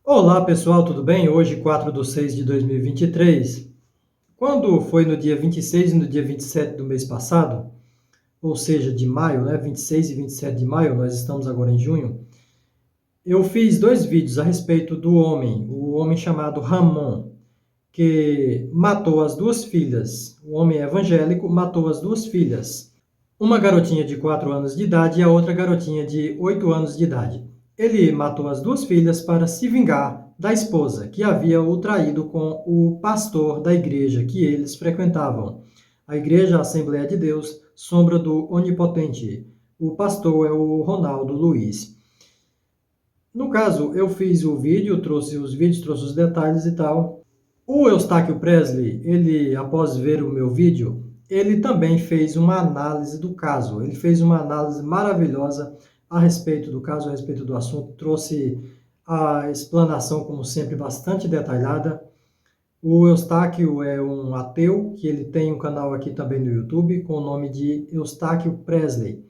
Olá pessoal, tudo bem? Hoje, 4/6/2023. Quando foi no dia 26 e no dia 27 do mês passado, ou seja, de maio, né? 26 e 27 de maio, nós estamos agora em junho. Eu fiz dois vídeos a respeito do homem, o homem chamado Ramon, que matou as duas filhas. O homem evangélico matou as duas filhas. Uma garotinha de 4 anos de idade e a outra garotinha de 8 anos de idade. Ele matou as duas filhas para se vingar da esposa, que havia o traído com o pastor da igreja que eles frequentavam. A igreja Assembleia de Deus, Sombra do Onipotente. O pastor é o Ronaldo Luiz. No caso, eu fiz o vídeo, trouxe os vídeos, trouxe os detalhes e tal. O Eustáquio Presley, ele, após ver o meu vídeo, ele também fez uma análise do caso. Ele fez uma análise maravilhosa a respeito do caso, a respeito do assunto. Trouxe a explanação, como sempre, bastante detalhada. O Eustáquio é um ateu, que ele tem um canal aqui também no YouTube, com o nome de Eustáquio Presley.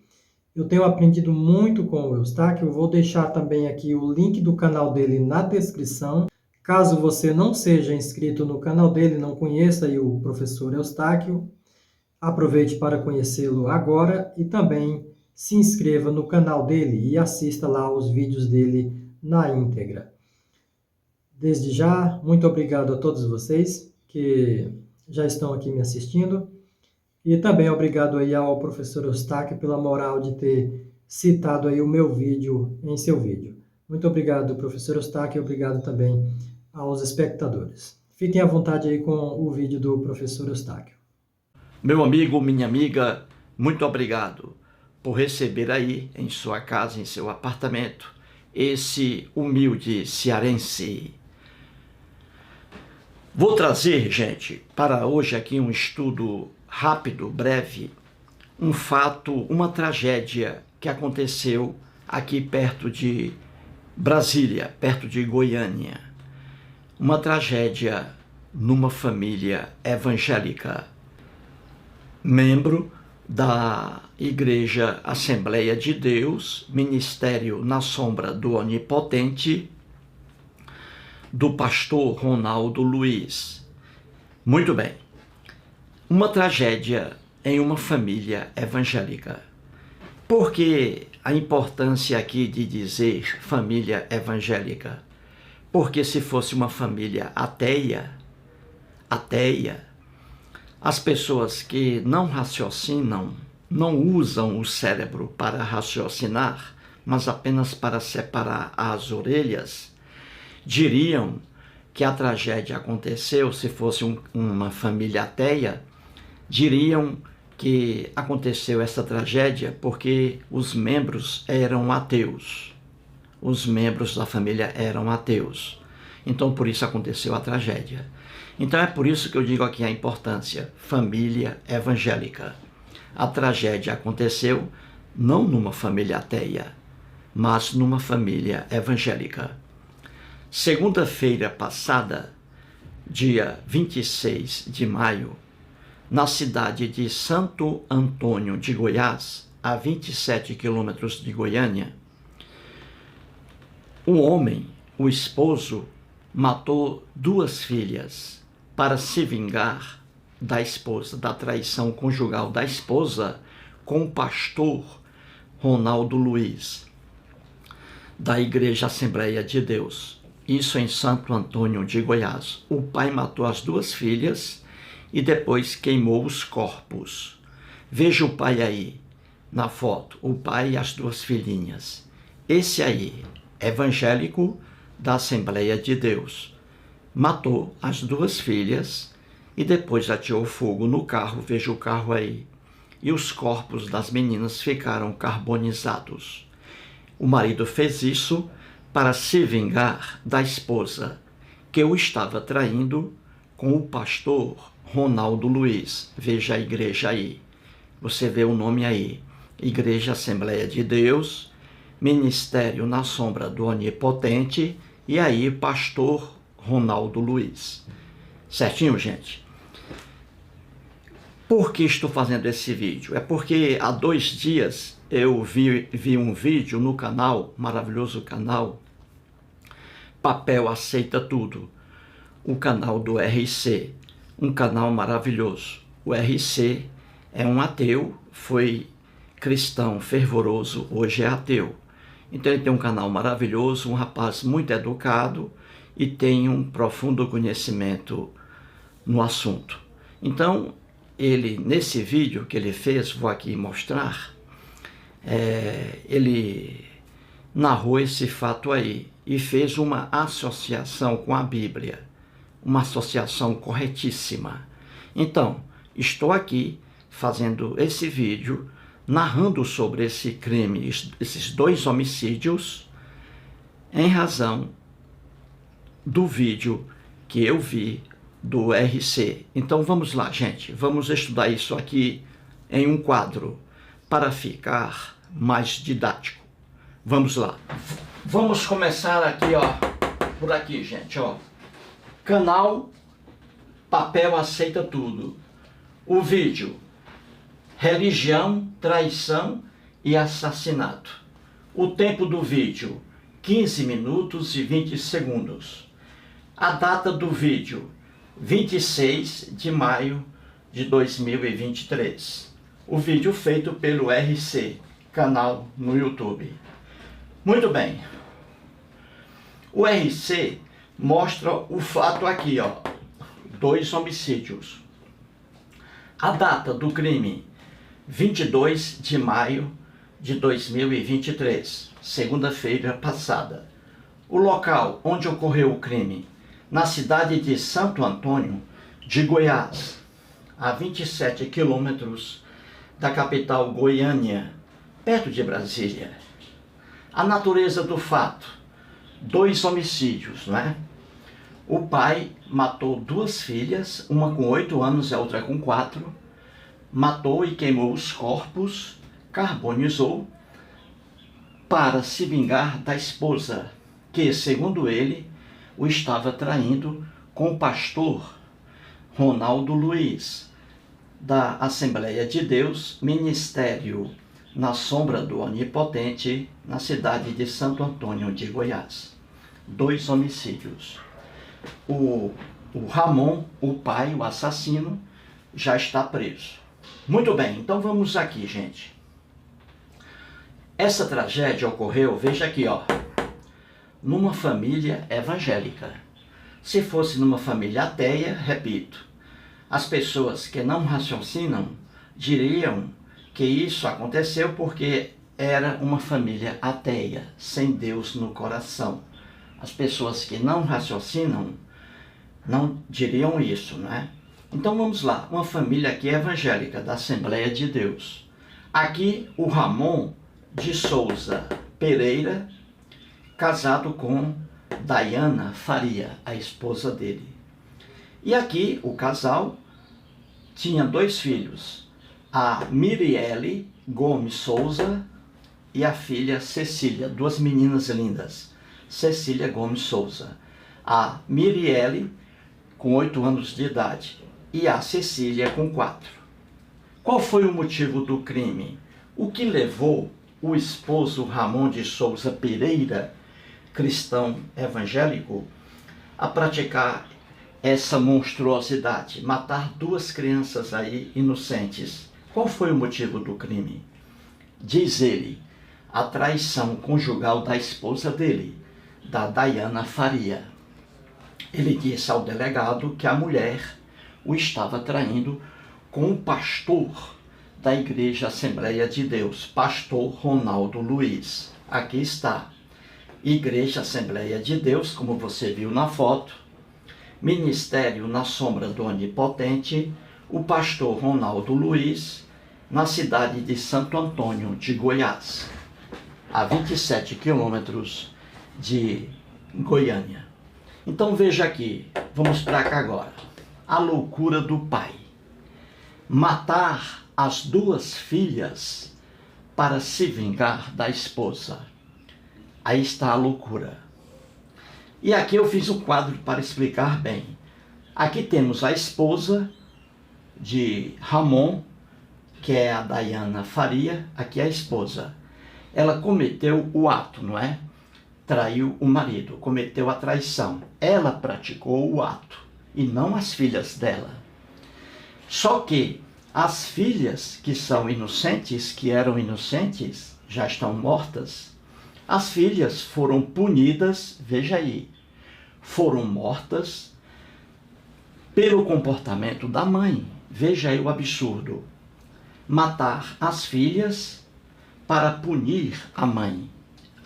Eu tenho aprendido muito com o Eustáquio. Eu vou deixar também aqui o link do canal dele na descrição. Caso você não seja inscrito no canal dele, não conheça aí o professor Eustáquio, aproveite para conhecê-lo agora e também se inscreva no canal dele e assista lá os vídeos dele na íntegra. Desde já, muito obrigado a todos vocês que já estão aqui me assistindo. E também obrigado aí ao professor Eustáquio pela moral de ter citado aí o meu vídeo em seu vídeo. Muito obrigado, professor Eustáquio, e obrigado também aos espectadores. Fiquem à vontade aí com o vídeo do professor Eustáquio. Meu amigo, minha amiga, muito obrigado por receber aí em sua casa, em seu apartamento, esse humilde cearense. Vou trazer, gente, para hoje aqui um estudo rápido, breve, um fato, uma tragédia que aconteceu aqui perto de Brasília, perto de Goiânia. Uma tragédia numa família evangélica, membro da Igreja Assembleia de Deus, Ministério na Sombra do Onipotente, do pastor Ronaldo Luiz. Muito bem. Uma tragédia em uma família evangélica. Por que a importância aqui de dizer família evangélica? Porque se fosse uma família ateia, as pessoas que não raciocinam, não usam o cérebro para raciocinar, mas apenas para separar as orelhas, diriam que a tragédia aconteceu, se fosse uma família ateia, diriam que aconteceu essa tragédia porque os membros eram ateus. Os membros da família eram ateus. Então, por isso aconteceu a tragédia. Então, é por isso que eu digo aqui a importância, família evangélica. A tragédia aconteceu não numa família ateia, mas numa família evangélica. Segunda-feira passada, dia 26 de maio, na cidade de Santo Antônio de Goiás, a 27 quilômetros de Goiânia, um homem, o esposo, matou duas filhas para se vingar da esposa, da traição conjugal da esposa com o pastor Ronaldo Luiz, da Igreja Assembleia de Deus. Isso em Santo Antônio de Goiás. O pai matou as duas filhas e depois queimou os corpos. Veja o pai aí, na foto, o pai e as duas filhinhas. Esse aí, evangélico da Assembleia de Deus, matou as duas filhas e depois ateou fogo no carro, veja o carro aí. E os corpos das meninas ficaram carbonizados. O marido fez isso para se vingar da esposa, que o estava traindo com o pastor Ronaldo Luiz. Veja a igreja aí. Você vê o nome aí. Igreja Assembleia de Deus, Ministério na Sombra do Onipotente, e aí pastor Ronaldo Luiz. Certinho, gente? Por que estou fazendo esse vídeo? É porque há 2 dias eu vi um vídeo no canal, maravilhoso canal, Papel Aceita Tudo, o canal do RC, um canal maravilhoso. O RC é um ateu, foi cristão fervoroso, hoje é ateu. Então ele tem um canal maravilhoso, um rapaz muito educado e tem um profundo conhecimento no assunto. Então, ele, nesse vídeo que ele fez, vou aqui mostrar, ele narrou esse fato aí e fez uma associação com a Bíblia, uma associação corretíssima. Então, estou aqui fazendo esse vídeo, narrando sobre esse crime, esses 2 homicídios, em razão do vídeo que eu vi do RC. Então vamos lá, gente, vamos estudar isso aqui em um quadro para ficar mais didático. Vamos lá. Vamos começar aqui, ó, por aqui, gente, ó. Canal Papel Aceita Tudo. O vídeo: religião, traição e assassinato. O tempo do vídeo: 15 minutos e 20 segundos. A data do vídeo: 26 de maio de 2023. O vídeo feito pelo RC, canal no YouTube. Muito bem. O RC mostra o fato aqui, ó. 2 homicídios. A data do crime: 22 de maio de 2023, segunda-feira passada. O local onde ocorreu o crime: na cidade de Santo Antônio de Goiás, a 27 quilômetros da capital Goiânia, perto de Brasília. A natureza do fato: 2 homicídios, né? O pai matou 2 filhas, uma com 8 anos e a outra com 4, matou e queimou os corpos, carbonizou, para se vingar da esposa, que, segundo ele, o estava traindo com o pastor Ronaldo Luiz, da Assembleia de Deus, Ministério na Sombra do Onipotente, na cidade de Santo Antônio de Goiás. 2 homicídios. O Ramon, o pai, o assassino, já está preso. Muito bem, então vamos aqui, gente. Essa tragédia ocorreu, veja aqui, ó, numa família evangélica. Se fosse numa família ateia, repito, as pessoas que não raciocinam diriam que isso aconteceu porque era uma família ateia, sem Deus no coração. As pessoas que não raciocinam não diriam isso, né? Então vamos lá, uma família aqui evangélica, da Assembleia de Deus. Aqui o Ramon de Souza Pereira, casado com Dayana Faria, a esposa dele. E aqui o casal tinha 2 filhos, a Mirielle Gomes Souza e a filha Cecília, 2 meninas lindas, Cecília Gomes Souza. A Mirielle com 8 anos de idade e a Cecília com 4. Qual foi o motivo do crime? O que levou o esposo Ramon de Souza Pereira, cristão evangélico, a praticar essa monstruosidade, matar 2 crianças aí inocentes? Qual foi o motivo do crime? Diz ele, a traição conjugal da esposa dele, da Dayana Faria. Ele disse ao delegado que a mulher o estava traindo com o pastor da Igreja Assembleia de Deus, pastor Ronaldo Luiz. Aqui está, Igreja Assembleia de Deus, como você viu na foto, Ministério na Sombra do Onipotente, o pastor Ronaldo Luiz, na cidade de Santo Antônio de Goiás, a 27 quilômetros de Goiânia. Então veja aqui, vamos para cá agora. A loucura do pai. Matar as 2 filhas para se vingar da esposa. Aí está a loucura. E aqui eu fiz um quadro para explicar bem. Aqui temos a esposa de Ramon, que é a Dayana Faria. Aqui é a esposa. Ela cometeu o ato, não é? traiu o marido, cometeu a traição. Ela praticou o ato e não as filhas dela. Só que as filhas que são inocentes, que eram inocentes, já estão mortas. As filhas foram punidas, veja aí, foram mortas pelo comportamento da mãe. Veja aí o absurdo. Matar as filhas para punir a mãe.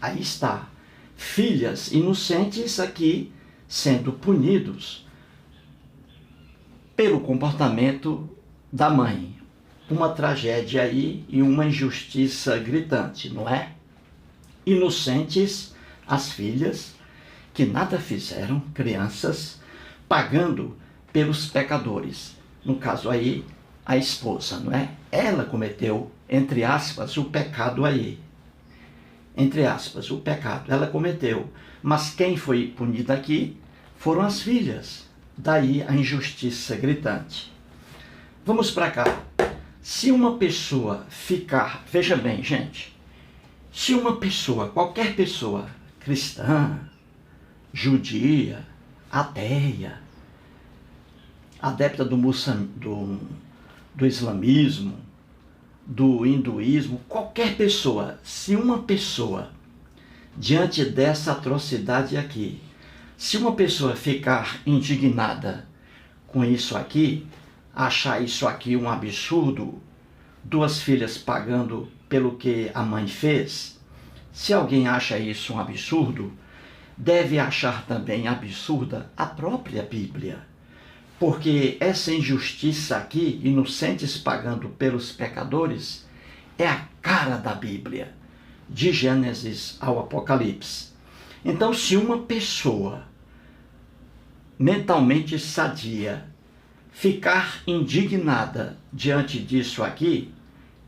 Aí está. Filhas inocentes aqui sendo punidos pelo comportamento da mãe. Uma tragédia aí e uma injustiça gritante, não é? Inocentes, as filhas, que nada fizeram, crianças, pagando pelos pecadores. No caso aí, a esposa, não é? Ela cometeu, entre aspas, o pecado aí. Entre aspas, o pecado. Ela cometeu. Mas quem foi punido aqui foram as filhas. Daí a injustiça gritante. Vamos para cá. Se uma pessoa ficar... Veja bem, gente. Se uma pessoa, qualquer pessoa, cristã, judia, ateia, adepta do islamismo, do hinduísmo, qualquer pessoa, se uma pessoa, diante dessa atrocidade aqui, se uma pessoa ficar indignada com isso aqui, achar isso aqui um absurdo, duas filhas pagando pelo que a mãe fez, se alguém acha isso um absurdo, deve achar também absurda a própria Bíblia. Porque essa injustiça aqui, inocentes pagando pelos pecadores, é a cara da Bíblia, de Gênesis ao Apocalipse. Então, se uma pessoa mentalmente sadia ficar indignada diante disso aqui,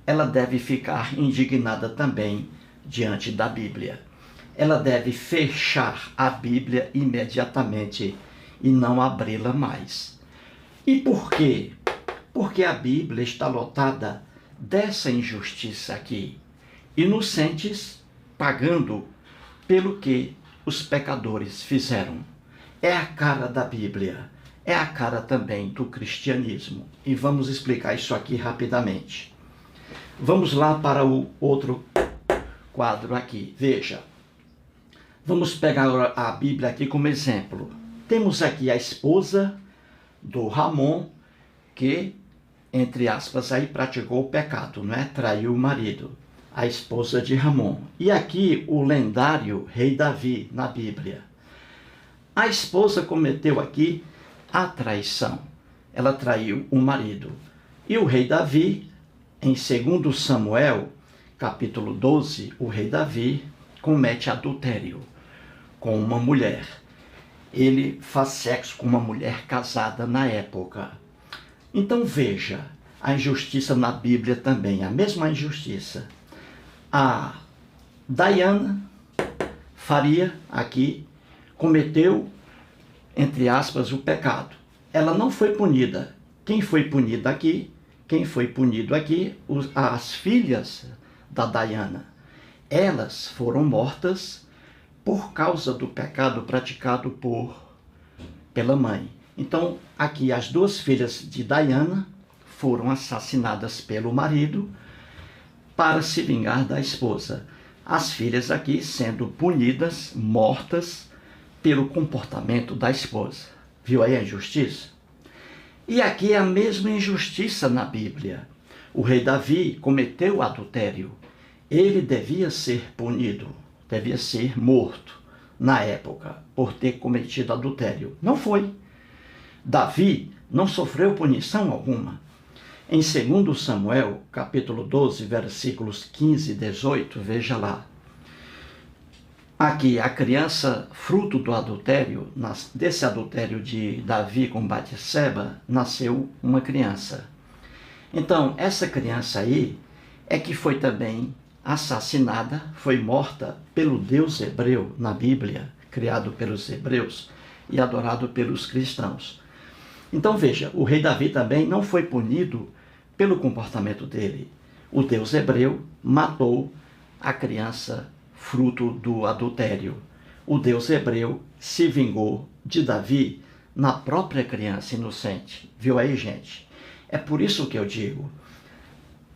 ela deve ficar indignada também diante da Bíblia. Ela deve fechar a Bíblia imediatamente e não abri-la mais. E por quê? Porque a Bíblia está lotada dessa injustiça aqui. Inocentes pagando pelo que os pecadores fizeram. É a cara da Bíblia. É a cara também do cristianismo. E vamos explicar isso aqui rapidamente. Vamos lá para o outro quadro aqui. Veja. Vamos pegar a Bíblia aqui como exemplo. Temos aqui a esposa do Ramon, que, entre aspas, aí praticou o pecado, não é? Traiu o marido, a esposa de Ramon. E aqui o lendário rei Davi, na Bíblia. A esposa cometeu aqui a traição. Ela traiu o marido. E o rei Davi, em 2 Samuel, capítulo 12, o rei Davi comete adultério com uma mulher. Ele faz sexo com uma mulher casada na época. Então veja, a injustiça na Bíblia também, a mesma injustiça. A Diana Faria aqui cometeu, entre aspas, o pecado. Ela não foi punida. Quem foi punido aqui? Quem foi punido aqui? As filhas da Diana. Elas foram mortas por causa do pecado praticado pela mãe. Então, aqui as duas filhas de Diana foram assassinadas pelo marido para se vingar da esposa. As filhas aqui sendo punidas, mortas, pelo comportamento da esposa. Viu aí a injustiça? E aqui é a mesma injustiça na Bíblia. O rei Davi cometeu adultério. Ele devia ser punido, devia ser morto na época por ter cometido adultério. Não foi. Davi não sofreu punição alguma. Em 2 Samuel, capítulo 12, versículos 15 e 18, veja lá. Aqui, a criança, fruto do adultério, desse adultério de Davi com Batseba, nasceu uma criança. Então, essa criança aí é que foi também assassinada, foi morta pelo Deus hebreu na Bíblia, criado pelos hebreus e adorado pelos cristãos. Então veja, o rei Davi também não foi punido pelo comportamento dele. O Deus hebreu matou a criança fruto do adultério. o Deus hebreu se vingou de Davi na própria criança inocente. Viu aí, gente? É por isso que eu digo,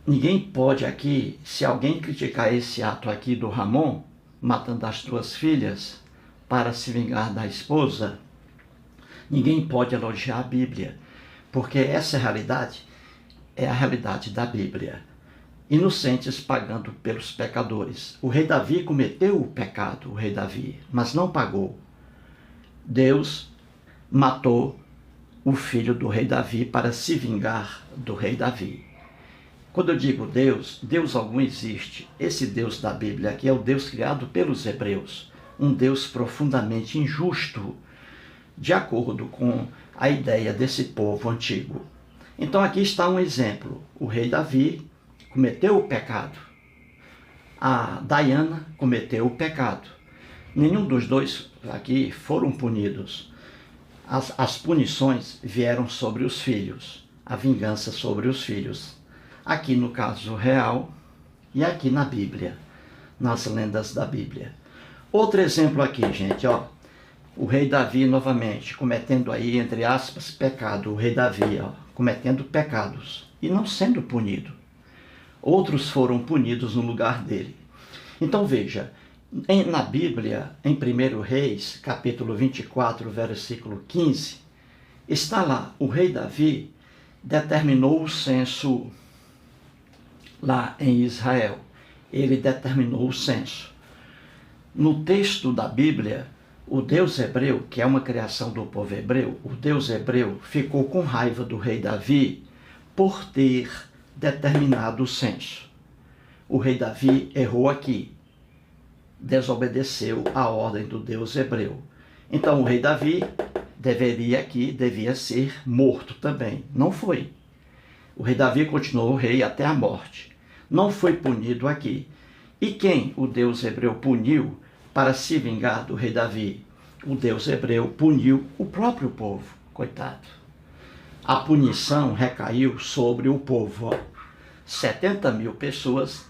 ninguém pode aqui, se alguém criticar esse ato aqui do Ramon, matando as duas filhas para se vingar da esposa, ninguém pode elogiar a Bíblia, porque essa realidade é a realidade da Bíblia. Inocentes pagando pelos pecadores. O rei Davi cometeu o pecado, o rei Davi, mas não pagou. Deus matou o filho do rei Davi para se vingar do rei Davi. Quando eu digo Deus, Deus algum existe. Esse Deus da Bíblia aqui é o Deus criado pelos hebreus, um Deus profundamente injusto, de acordo com a ideia desse povo antigo. Então aqui está um exemplo. O rei Davi cometeu o pecado. A Diana cometeu o pecado. Nenhum dos dois aqui foram punidos. As punições vieram sobre os filhos, a vingança sobre os filhos. Aqui no caso real e aqui na Bíblia, nas lendas da Bíblia. Outro exemplo aqui, gente, ó. O rei Davi novamente, cometendo aí, entre aspas, pecado. O rei Davi, ó, cometendo pecados e não sendo punido. Outros foram punidos no lugar dele. Então veja, na Bíblia, em 1 Reis, capítulo 24, versículo 15, está lá, o rei Davi determinou o censo lá em Israel. Ele determinou o censo. No texto da Bíblia, o Deus hebreu, que é uma criação do povo hebreu, o Deus hebreu ficou com raiva do rei Davi por ter determinado o censo. O rei Davi errou aqui, desobedeceu a ordem do Deus hebreu. Então o rei Davi devia ser morto também. Não foi. O rei Davi continuou rei até a morte. Não foi punido aqui. E quem o Deus hebreu puniu para se vingar do rei Davi? O Deus hebreu puniu o próprio povo. Coitado. A punição recaiu sobre o povo. 70 mil pessoas,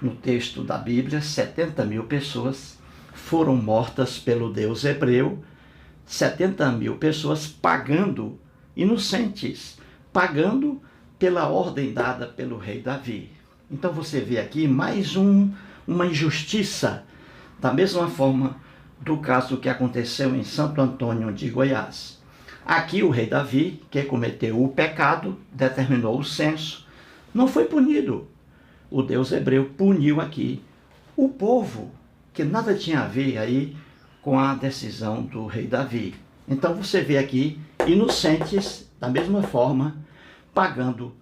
no texto da Bíblia, 70 mil pessoas foram mortas pelo Deus hebreu, 70 mil pessoas pagando, inocentes, pagando pela ordem dada pelo rei Davi. Então você vê aqui mais uma injustiça, da mesma forma do caso que aconteceu em Santo Antônio de Goiás. Aqui o rei Davi, que cometeu o pecado, determinou o censo, não foi punido. O Deus hebreu puniu aqui o povo, que nada tinha a ver aí com a decisão do rei Davi. Então você vê aqui inocentes, da mesma forma, pagando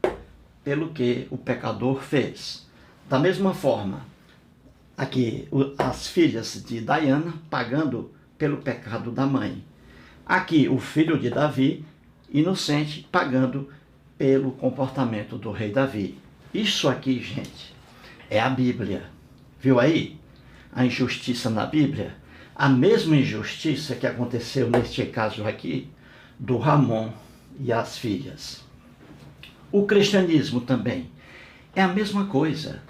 pelo que o pecador fez. Da mesma forma, aqui as filhas de Diana pagando pelo pecado da mãe. Aqui o filho de Davi, inocente, pagando pelo comportamento do rei Davi. Isso aqui, gente, é a Bíblia. Viu aí? A injustiça na Bíblia. A mesma injustiça que aconteceu neste caso aqui, do Ramon e as filhas. O cristianismo também é a mesma coisa.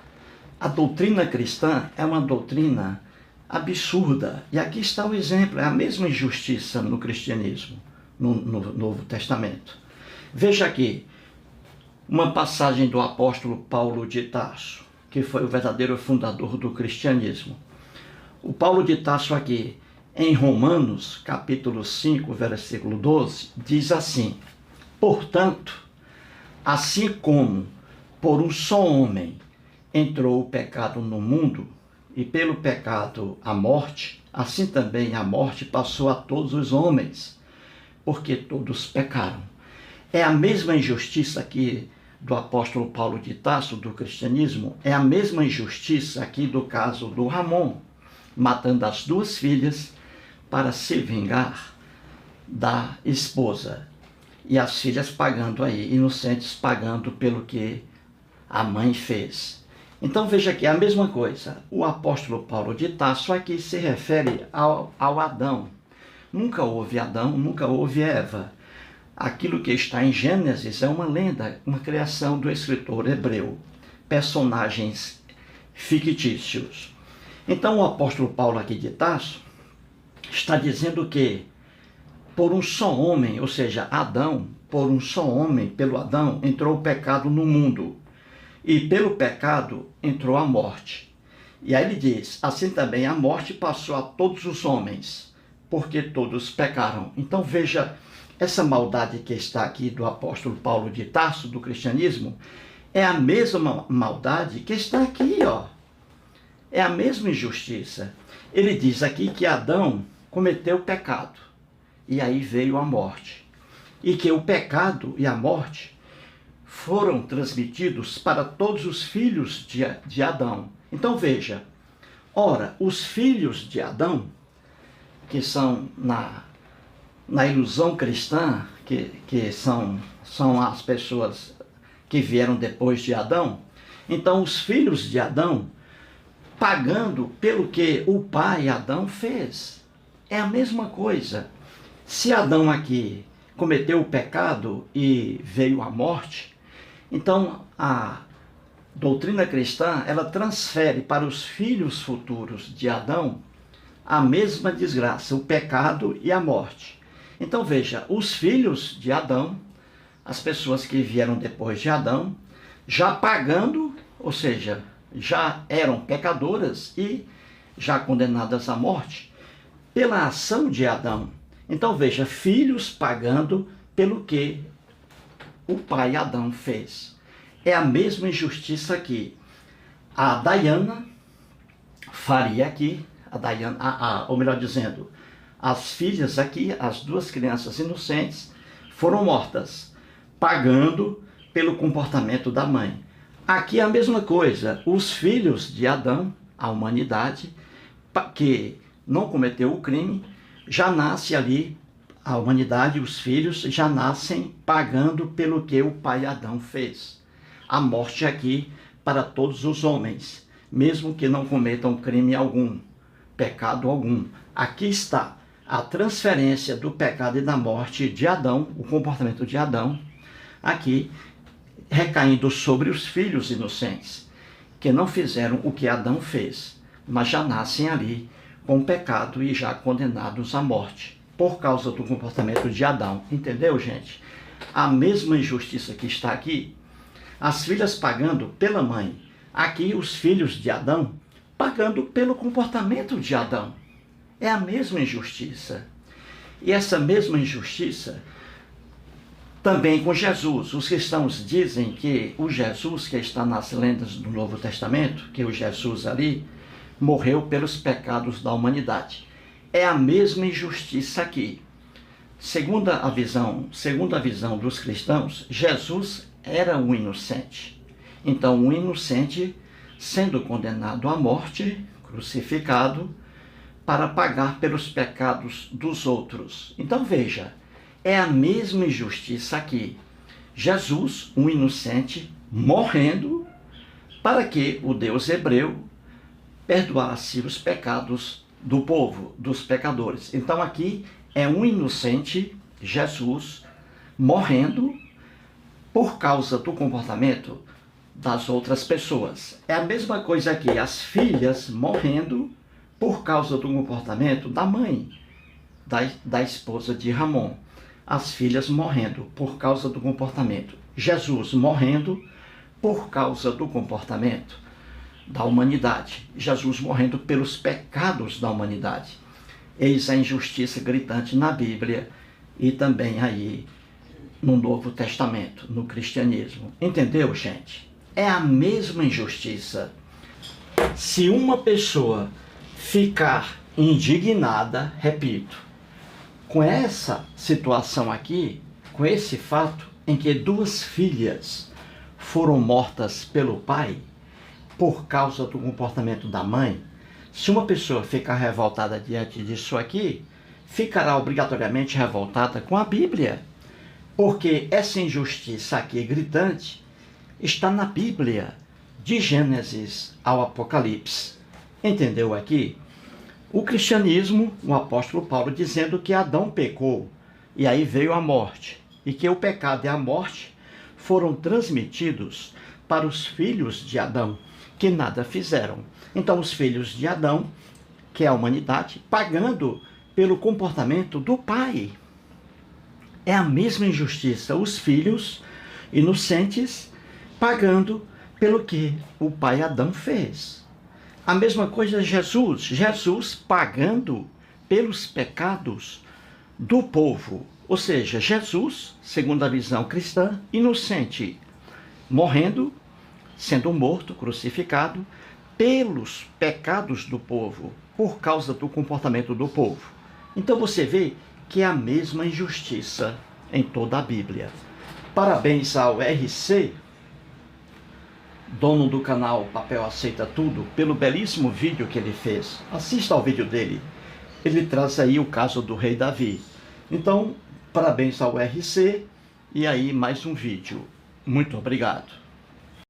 A doutrina cristã é uma doutrina absurda. E aqui está o exemplo, é a mesma injustiça no cristianismo, no Novo Testamento. Veja aqui, uma passagem do apóstolo Paulo de Tarso, que foi o verdadeiro fundador do cristianismo. O Paulo de Tarso aqui, em Romanos, capítulo 5, versículo 12, diz assim: portanto, assim como por um só homem entrou o pecado no mundo, e pelo pecado a morte, assim também a morte passou a todos os homens, porque todos pecaram. É a mesma injustiça aqui do apóstolo Paulo de Tarso, do cristianismo, é a mesma injustiça aqui do caso do Ramon, matando as duas filhas para se vingar da esposa. E as filhas pagando aí, inocentes pagando pelo que a mãe fez. Então veja aqui, é a mesma coisa. O apóstolo Paulo de Tarso aqui se refere ao Adão. Nunca houve Adão, nunca houve Eva. Aquilo que está em Gênesis é uma lenda, uma criação do escritor hebreu. Personagens fictícios. Então o apóstolo Paulo aqui de Tarso, está dizendo que por um só homem, ou seja, Adão, por um só homem, pelo Adão, entrou o pecado no mundo. E pelo pecado entrou a morte. E aí ele diz, assim também a morte passou a todos os homens, porque todos pecaram. Então veja, essa maldade que está aqui do apóstolo Paulo de Tarso, do cristianismo, é a mesma maldade que está aqui, ó. É a mesma injustiça. Ele diz aqui que Adão cometeu pecado, e aí veio a morte. E que o pecado e a morte foram transmitidos para todos os filhos de Adão. Então veja, ora, os filhos de Adão, que são na ilusão cristã, que são as pessoas que vieram depois de Adão, então os filhos de Adão, pagando pelo que o pai Adão fez. É a mesma coisa. Se Adão aqui cometeu o pecado e veio a morte, então a doutrina cristã, ela transfere para os filhos futuros de Adão a mesma desgraça, o pecado e a morte. Então veja, os filhos de Adão, as pessoas que vieram depois de Adão, já pagando, ou seja, já eram pecadoras e já condenadas à morte pela ação de Adão. Então veja, filhos pagando pelo que o pai Adão fez. É a mesma injustiça que a Dayana faria aqui, ou melhor dizendo, as filhas aqui, as duas crianças inocentes, foram mortas, pagando pelo comportamento da mãe. Aqui é a mesma coisa, os filhos de Adão, a humanidade, que não cometeu o crime, já nasce ali, a humanidade, os filhos, já nascem pagando pelo que o pai Adão fez. A morte aqui para todos os homens, mesmo que não cometam crime algum, pecado algum. Aqui está a transferência do pecado e da morte de Adão, o comportamento de Adão, aqui recaindo sobre os filhos inocentes, que não fizeram o que Adão fez, mas já nascem ali com pecado e já condenados à morte, por causa do comportamento de Adão. Entendeu, gente? A mesma injustiça que está aqui, as filhas pagando pela mãe, aqui os filhos de Adão pagando pelo comportamento de Adão. É a mesma injustiça. E essa mesma injustiça também com Jesus. Os cristãos dizem que o Jesus que está nas lendas do Novo Testamento, que o Jesus ali, morreu pelos pecados da humanidade. É a mesma injustiça aqui. Segundo a visão dos cristãos, Jesus era um inocente. Então, um inocente sendo condenado à morte, crucificado, para pagar pelos pecados dos outros. Então, veja, é a mesma injustiça aqui. Jesus, um inocente, morrendo para que o Deus hebreu perdoasse os pecados do povo, dos pecadores. Então aqui é um inocente, Jesus, morrendo por causa do comportamento das outras pessoas. É a mesma coisa aqui, as filhas morrendo por causa do comportamento da mãe, da esposa de Ramon. As filhas morrendo por causa do comportamento. Jesus morrendo por causa do comportamento da humanidade. Jesus morrendo pelos pecados da humanidade. Eis a injustiça gritante na Bíblia e também aí no Novo Testamento, no cristianismo. Entendeu, gente? É a mesma injustiça. Se uma pessoa ficar indignada, repito, com essa situação aqui, com esse fato em que duas filhas foram mortas pelo pai por causa do comportamento da mãe, se uma pessoa ficar revoltada diante disso aqui, ficará obrigatoriamente revoltada com a Bíblia, porque essa injustiça aqui gritante está na Bíblia, de Gênesis ao Apocalipse. Entendeu aqui? O cristianismo, o apóstolo Paulo dizendo que Adão pecou e aí veio a morte, e que o pecado e a morte foram transmitidos para os filhos de Adão, que nada fizeram. Então os filhos de Adão, que é a humanidade, pagando pelo comportamento do pai. É a mesma injustiça, os filhos inocentes pagando pelo que o pai Adão fez. A mesma coisa Jesus pagando pelos pecados do povo. Ou seja, Jesus, segundo a visão cristã, inocente, morrendo, sendo morto, crucificado, pelos pecados do povo, por causa do comportamento do povo. Então você vê que é a mesma injustiça em toda a Bíblia. Parabéns ao RC, dono do canal Papel Aceita Tudo, pelo belíssimo vídeo que ele fez. Assista ao vídeo dele. Ele traz aí o caso do rei Davi. Então, parabéns ao RC, e aí mais um vídeo. Muito obrigado.